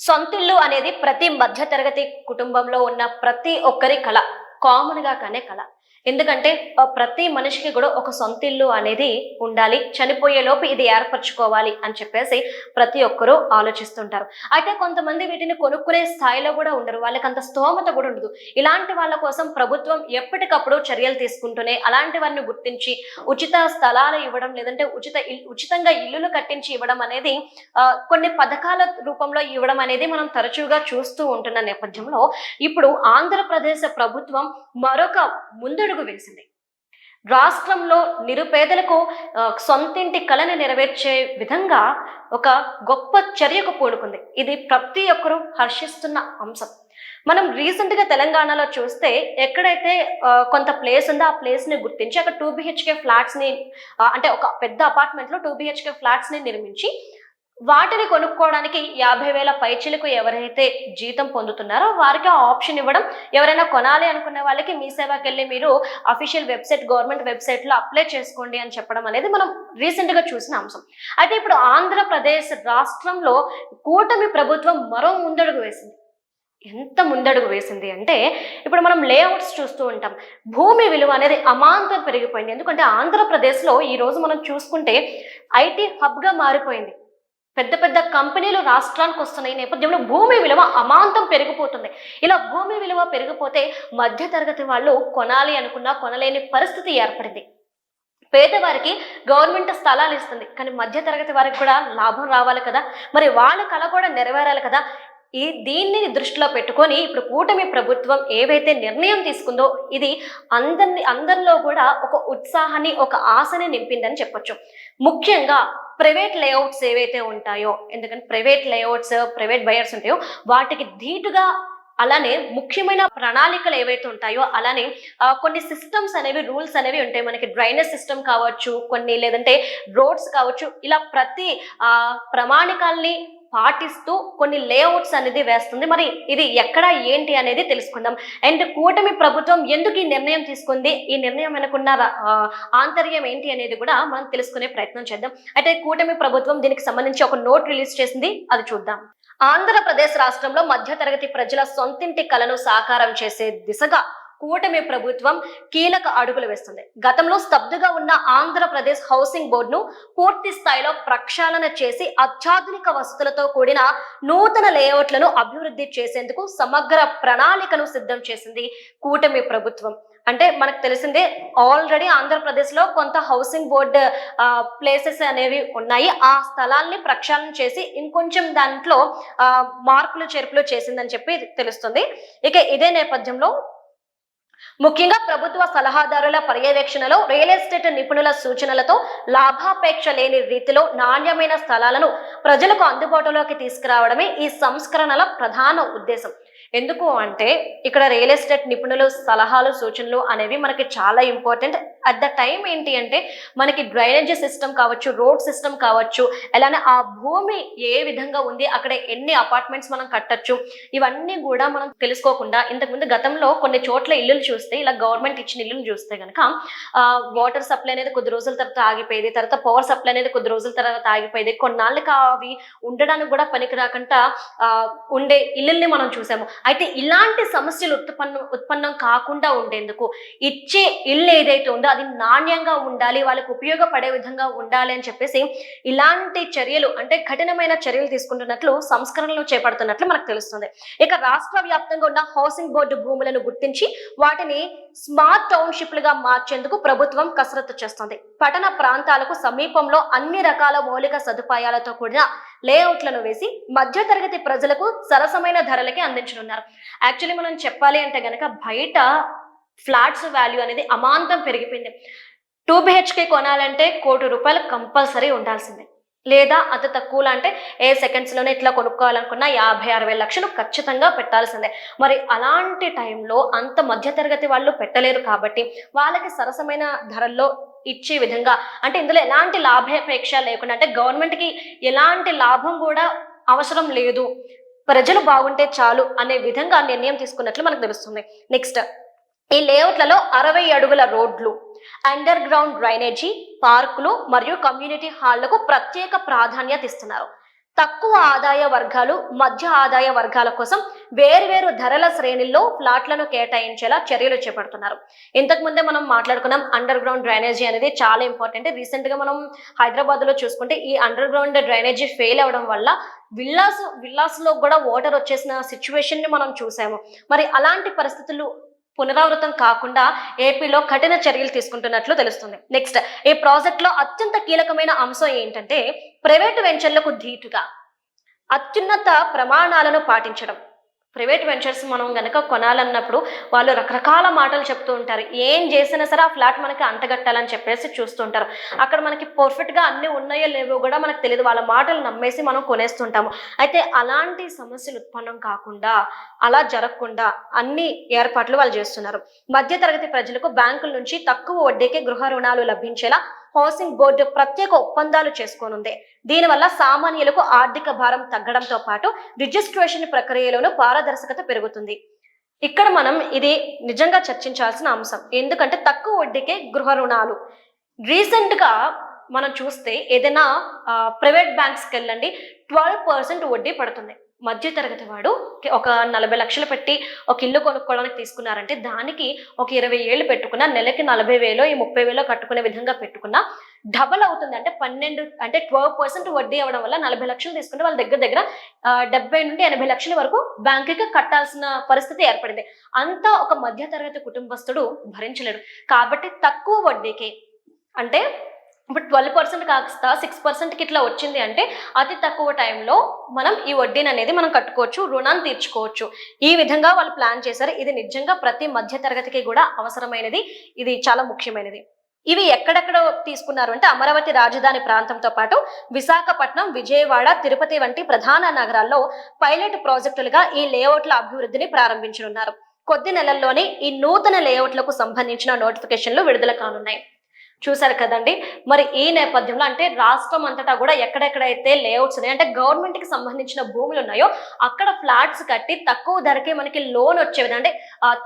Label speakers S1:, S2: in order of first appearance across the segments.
S1: సొంతిల్లు అనేది ప్రతి మధ్యతరగతి కుటుంబంలో ఉన్న ప్రతి ఒక్కరి కల. కామన్‌గా కనే కల. ఎందుకంటే ప్రతి మనిషికి కూడా ఒక సొంతిల్లు అనేది ఉండాలి. చనిపోయేలోపు ఇది ఏర్పరచుకోవాలి అని చెప్పేసి ప్రతి ఒక్కరూ ఆలోచిస్తుంటారు. అయితే కొంతమంది వీటిని కొనుక్కునే స్థాయిలో కూడా ఉండరు. వాళ్ళకంత స్తోమత కూడా ఉండదు. ఇలాంటి వాళ్ళ కోసం ప్రభుత్వం ఎప్పటికప్పుడు చర్యలు తీసుకుంటూనే అలాంటి వారిని గుర్తించి ఉచిత స్థలాలు ఇవ్వడం, లేదంటే ఉచితంగా ఇల్లులు కట్టించి ఇవ్వడం అనేది కొన్ని పథకాల రూపంలో ఇవ్వడం అనేది మనం తరచుగా చూస్తూ ఉంటున్న నేపథ్యంలో ఇప్పుడు ఆంధ్రప్రదేశ్ ప్రభుత్వం మరొక ముందడుగు వేసింది. రాష్ట్రంలో నిరుపేదలకు సొంతింటి కలను నెరవేర్చే విధంగా ఒక గొప్ప చర్యకు పూనుకుంది. ఇది ప్రతి ఒక్కరూ హర్షిస్తున్న అంశం. మనం రీసెంట్ గా తెలంగాణలో చూస్తే ఎక్కడైతే కొంత ప్లేస్ ఉందో ఆ ప్లేస్ ని గుర్తించి అక్కడ 2 BHK ఫ్లాట్స్ ని అంటే ఒక పెద్ద అపార్ట్మెంట్ లో 2 BHK ఫ్లాట్స్ ని నిర్మించి వాటిని కొనుక్కోవడానికి 50,000 పైచిలకు ఎవరైతే జీతం పొందుతున్నారో వారికి ఆ ఆప్షన్ ఇవ్వడం. ఎవరైనా కొనాలి అనుకునే వాళ్ళకి మీ సేవకెళ్ళి మీరు అఫీషియల్ వెబ్సైట్, గవర్నమెంట్ వెబ్సైట్ లో అప్లై చేసుకోండి అని చెప్పడం అనేది మనం రీసెంట్ గా చూసిన అంశం. అయితే ఇప్పుడు ఆంధ్రప్రదేశ్ రాష్ట్రంలో కూటమి ప్రభుత్వం మరో ముందడుగు వేసింది. ఎంత ముందడుగు వేసింది అంటే ఇప్పుడు మనం లేఅవుట్స్ చూస్తూ ఉంటాం. భూమి విలువ అనేది అమాంతం పెరిగిపోయింది. ఎందుకంటే ఆంధ్రప్రదేశ్లో ఈ రోజు మనం చూసుకుంటే ఐటీ హబ్ గా మారిపోయింది. పెద్ద పెద్ద కంపెనీలు రాష్ట్రానికి వస్తున్నాయి. ఈ నేపథ్యంలో భూమి విలువ అమాంతం పెరిగిపోతుంది. ఇలా భూమి విలువ పెరిగిపోతే మధ్య తరగతి వాళ్ళు కొనాలి అనుకున్నా కొనలేని పరిస్థితి ఏర్పడింది. పేదవారికి గవర్నమెంట్ స్థలాలు ఇస్తుంది, కానీ మధ్య తరగతి వారికి కూడా లాభం రావాలి కదా, మరి వాళ్ళ కళ కూడా నెరవేరాలి కదా. దీన్ని దృష్టిలో పెట్టుకొని ఇప్పుడు కూటమి ప్రభుత్వం ఏవైతే నిర్ణయం తీసుకుందో ఇది అందరిలో కూడా ఒక ఉత్సాహాన్ని, ఒక ఆశని నింపిందని చెప్పొచ్చు. ముఖ్యంగా ప్రైవేట్ లేఅవుట్స్ ఏవైతే ఉంటాయో, ఎందుకంటే ప్రైవేట్ లేఅవుట్స్, ప్రైవేట్ బయర్స్ ఉంటాయో వాటికి ధీటుగా, అలానే ముఖ్యమైన ప్రణాళికలు ఏవైతే ఉంటాయో అలానే కొన్ని సిస్టమ్స్ అనేవి, రూల్స్ అనేవి ఉంటాయి. మనకి డ్రైనేజ్ సిస్టమ్ కావచ్చు, కొన్ని లేదంటే రోడ్స్ కావచ్చు, ఇలా ప్రతి ప్రమాణికాల్ని పాటిస్తూ కొన్ని లేఅవుట్స్ అనేది వేస్తుంది. మరి ఇది ఎక్కడ ఏంటి అనేది తెలుసుకుందాం. అండ్ కూటమి ప్రభుత్వం ఎందుకు ఈ నిర్ణయం తీసుకుంది, ఈ నిర్ణయం వెనుకున్న ఆంతర్యం ఏంటి అనేది కూడా మనం తెలుసుకునే ప్రయత్నం చేద్దాం. అయితే కూటమి ప్రభుత్వం దీనికి సంబంధించి ఒక నోట్ రిలీజ్ చేసింది, అది చూద్దాం. ఆంధ్రప్రదేశ్ రాష్ట్రంలో మధ్యతరగతి ప్రజల సొంతింటి కలను సాకారం చేసే దిశగా కూటమి ప్రభుత్వం కీలక అడుగులు వేస్తుంది. గతంలో స్తబ్దుగా ఉన్న ఆంధ్రప్రదేశ్ హౌసింగ్ బోర్డును పూర్తి స్థాయిలో ప్రక్షాళన చేసి అత్యాధునిక వసతులతో కూడిన నూతన లేఅవుట్లను అభివృద్ధి చేసేందుకు సమగ్ర ప్రణాళికను సిద్ధం చేసింది కూటమి ప్రభుత్వం. అంటే మనకు తెలిసిందే, ఆల్రెడీ ఆంధ్రప్రదేశ్ లో కొంత హౌసింగ్ బోర్డు ప్లేసెస్ అనేవి ఉన్నాయి. ఆ స్థలాల్ని ప్రక్షాళన చేసి ఇంకొంచెం దాంట్లో మార్పులు చేర్పులు చేసిందని చెప్పి తెలుస్తుంది. ఇక ఇదే నేపథ్యంలో ముఖ్యంగా ప్రభుత్వ సలహాదారుల పర్యవేక్షణలో, రియల్ ఎస్టేట్ నిపుణుల సూచనలతో లాభాపేక్ష లేని రీతిలో నాణ్యమైన స్థలాలను ప్రజలకు అందుబాటులోకి తీసుకురావడమే ఈ సంస్కరణల ప్రధాన ఉద్దేశం. ఎందుకు అంటే ఇక్కడ రియల్ ఎస్టేట్ నిపుణులు సలహాలు, సూచనలు అనేవి మనకి చాలా ఇంపార్టెంట్. అట్ ద టైం ఏంటి అంటే మనకి డ్రైనేజ్ సిస్టమ్ కావచ్చు, రోడ్ సిస్టమ్ కావచ్చు, అలానే ఆ భూమి ఏ విధంగా ఉంది, అక్కడ ఎన్ని అపార్ట్మెంట్స్ మనం కట్టచ్చు, ఇవన్నీ కూడా మనం తెలుసుకోకుండా ఇంతకుముందు గతంలో కొన్ని చోట్ల ఇల్లులు చూస్తే, ఇలా గవర్నమెంట్ ఇచ్చిన ఇల్లును చూస్తే కనుక వాటర్ సప్లై అనేది కొద్ది రోజుల తర్వాత ఆగిపోయేది, తర్వాత పవర్ సప్లై అనేది కొద్ది రోజుల తర్వాత ఆగిపోయేది, కొన్నాళ్ళకి అవి ఉండడానికి కూడా పనికి రాకుండా ఉండే ఇల్లుల్ని మనం చూసాము. అయితే ఇలాంటి సమస్యలు ఉత్పన్నం కాకుండా ఉండేందుకు ఇచ్చే ఇల్లు ఏదైతే ఉందో అది నాణ్యంగా ఉండాలి, వాళ్ళకు ఉపయోగపడే విధంగా ఉండాలి అని చెప్పేసి ఇలాంటి చర్యలు, అంటే కఠినమైన చర్యలు తీసుకుంటున్నట్లు, సంస్కరణలు చేపడుతున్నట్లు మనకు తెలుస్తుంది. ఇక రాష్ట్ర వ్యాప్తంగా ఉన్న హౌసింగ్ బోర్డు భూములను గుర్తించి వాటిని స్మార్ట్ టౌన్షిప్లుగా మార్చేందుకు ప్రభుత్వం కసరత్తు చేస్తుంది. పట్టణ ప్రాంతాలకు సమీపంలో అన్ని రకాల మౌలిక సదుపాయాలతో కూడిన లేఅవుట్లను వేసి మధ్యతరగతి ప్రజలకు సరసమైన ధరలకి అందించనున్నారు. యాక్చువల్లీ మనం చెప్పాలి అంటే గనక బయట ఫ్లాట్స్ వాల్యూ అనేది అమాంతం పెరిగిపోయింది. 2 BHK కొనాలంటే ₹1,00,00,000 కంపల్సరీ ఉండాల్సిందే, లేదా అంత తక్కువలో అంటే ఏ సెకండ్స్ లోనే ఇట్లా కొనుక్కోవాలనుకున్నా 50-60 లక్షలు ఖచ్చితంగా పెట్టాల్సిందే. మరి అలాంటి టైంలో అంత మధ్యతరగతి వాళ్ళు పెట్టలేరు కాబట్టి వాళ్ళకి సరసమైన ధరల్లో ఇచ్చే విధంగా, అంటే ఇందులో ఎలాంటి లాభాపేక్ష లేకుండా, అంటే గవర్నమెంట్ కి ఎలాంటి లాభం కూడా అవసరం లేదు, ప్రజలు బాగుంటే చాలు అనే విధంగా నిర్ణయం తీసుకున్నట్లు మనకు తెలుస్తుంది. నెక్స్ట్, ఈ లేఅవుట్లలో 60 అడుగుల రోడ్లు, అండర్ గ్రౌండ్ డ్రైనేజీ, పార్కులు మరియు కమ్యూనిటీ హాళ్లకు ప్రత్యేక ప్రాధాన్యత ఇస్తున్నారు. తక్కువ ఆదాయ వర్గాలు, మధ్య ఆదాయ వర్గాల కోసం వేరువేరు ధరల శ్రేణుల్లో ఫ్లాట్లను కేటాయించేలా చర్యలు చేపడుతున్నారు. ఇంతకు ముందే మనం మాట్లాడుకున్నాం, అండర్ గ్రౌండ్ డ్రైనేజీ అనేది చాలా ఇంపార్టెంట్. రీసెంట్ గా మనం హైదరాబాద్ లో చూసుకుంటే ఈ అండర్ గ్రౌండ్ డ్రైనేజీ ఫెయిల్ అవడం వల్ల విల్లాస్ లో కూడా వాటర్ వచ్చేసిన సిచ్యువేషన్ ని మనం చూసాము. మరి అలాంటి పరిస్థితులు పునరావృతం కాకుండా ఏపీలో కఠిన చర్యలు తీసుకుంటున్నట్లు తెలుస్తుంది. నెక్స్ట్, ఈ ప్రాజెక్ట్ లో అత్యంత కీలకమైన అంశం ఏంటంటే ప్రైవేటు వెంచర్లకు ధీటుగా అత్యున్నత ప్రమాణాలను పాటించడం. ప్రైవేట్ వెంచర్స్ మనం గనక కొనాలన్నప్పుడు వాళ్ళు రకరకాల మాటలు చెప్తూ ఉంటారు. ఏం చేసినా సరే ఆ ఫ్లాట్ మనకి అంటగట్టాలని చెప్పేసి చూస్తూ ఉంటారు. అక్కడ మనకి పర్ఫెక్ట్ గా అన్ని ఉన్నాయో లేవో కూడా మనకు తెలియదు. వాళ్ళ మాటలు నమ్మేసి మనం కొనేస్తుంటాము. అయితే అలాంటి సమస్యలు ఉత్పన్నం కాకుండా, అలా జరగకుండా అన్ని ఏర్పాట్లు వాళ్ళు చేస్తున్నారు. మధ్యతరగతి ప్రజలకు బ్యాంకుల నుంచి తక్కువ వడ్డీకి గృహ రుణాలు లభించేలా హౌసింగ్ బోర్డు ప్రత్యేక ఒప్పందాలు చేసుకోనుంది. దీనివల్ల సామాన్యులకు ఆర్థిక భారం తగ్గడంతో పాటు రిజిస్ట్రేషన్ ప్రక్రియలోనూ పారదర్శకత పెరుగుతుంది. ఇక్కడ మనం ఇది నిజంగా చర్చించాల్సిన అంశం. ఎందుకంటే తక్కువ వడ్డీకే గృహ రుణాలు. రీసెంట్ గా మనం చూస్తే ఏదైనా ప్రైవేట్ బ్యాంక్స్కి వెళ్ళండి, 12% వడ్డీ పడుతుంది. మధ్య తరగతి వాడు ఒక 40 లక్షలు పెట్టి ఒక ఇల్లు కొనుక్కోవడానికి తీసుకున్నారంటే దానికి ఒక 20 ఏళ్ళు పెట్టుకున్న నెలకి 40,000 ఈ 30,000 కట్టుకునే విధంగా పెట్టుకున్నా డబల్ అవుతుంది. అంటే 12% వడ్డీ అవడం వల్ల 40 లక్షలు తీసుకుంటే వాళ్ళ దగ్గర 70 నుండి 80 లక్షల వరకు బ్యాంకుకి కట్టాల్సిన పరిస్థితి ఏర్పడింది. అంతా ఒక మధ్య తరగతి కుటుంబస్తుడు భరించలేడు. కాబట్టి తక్కువ వడ్డీకి, అంటే ఇప్పుడు 12% కాస్త 6%కి ఇట్లా వచ్చింది అంటే అతి తక్కువ టైంలో మనం ఈ వడ్డీని అనేది మనం కట్టుకోవచ్చు, రుణాన్ని తీర్చుకోవచ్చు. ఈ విధంగా వాళ్ళు ప్లాన్ చేశారు. ఇది నిజంగా ప్రతి మధ్య తరగతికి కూడా అవసరమైనది. ఇది చాలా ముఖ్యమైనది. ఇవి ఎక్కడెక్కడ తీసుకున్నారు అంటే అమరావతి రాజధాని ప్రాంతంతో పాటు విశాఖపట్నం, విజయవాడ, తిరుపతి వంటి ప్రధాన నగరాల్లో పైలట్ ప్రాజెక్టులుగా ఈ లేఅవుట్ల అభివృద్ధిని ప్రారంభించనున్నారు. కొద్ది నెలల్లోనే ఈ నూతన లేఅవుట్లకు సంబంధించిన నోటిఫికేషన్లు విడుదల కానున్నాయి. చూసారు కదండి. మరి ఈ నేపథ్యంలో అంటే రాష్ట్రం అంతటా కూడా ఎక్కడెక్కడైతే లేఅవుట్స్ ఉన్నాయో, అంటే గవర్నమెంట్ కి సంబంధించిన భూములు ఉన్నాయో అక్కడ ఫ్లాట్స్ కట్టి తక్కువ ధరకే మనకి లోన్ వచ్చే విధంగా, అంటే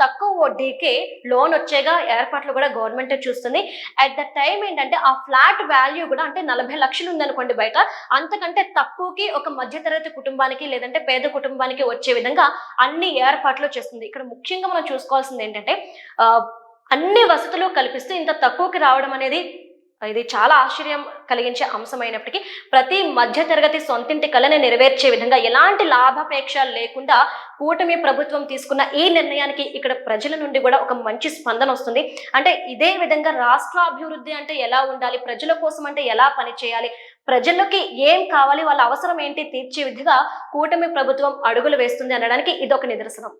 S1: తక్కువ వడ్డీకే లోన్ వచ్చేగా ఏర్పాట్లు కూడా గవర్నమెంట్ చూస్తుంది. అట్ ద టైం ఏంటంటే ఆ ఫ్లాట్ వాల్యూ కూడా, అంటే 40 లక్షలు ఉందనుకోండి బయట, అంతకంటే తక్కువకి ఒక మధ్యతరగతి కుటుంబానికి లేదంటే పేద కుటుంబానికి వచ్చే విధంగా అన్ని ఏర్పాట్లు చేస్తుంది. ఇక్కడ ముఖ్యంగా మనం చూసుకోవాల్సింది ఏంటంటే అన్ని వసతులు కల్పిస్తూ ఇంత తక్కువకి రావడం అనేది ఇది చాలా ఆశ్చర్యం కలిగించే అంశమైనప్పటికీ ప్రతి మధ్యతరగతి సొంతింటి కళని నెరవేర్చే విధంగా ఎలాంటి లాభాపేక్ష లేకుండా కూటమి ప్రభుత్వం తీసుకున్న ఈ నిర్ణయానికి ఇక్కడ ప్రజల నుండి కూడా ఒక మంచి స్పందన వస్తుంది. అంటే ఇదే విధంగా రాష్ట్ర అభివృద్ధి అంటే ఎలా ఉండాలి, ప్రజల కోసం అంటే ఎలా పనిచేయాలి, ప్రజలకి ఏం కావాలి, వాళ్ళ అవసరం ఏంటి తీర్చే విధంగా కూటమి ప్రభుత్వం అడుగులు వేస్తుంది అనడానికి ఇదొక నిదర్శనం.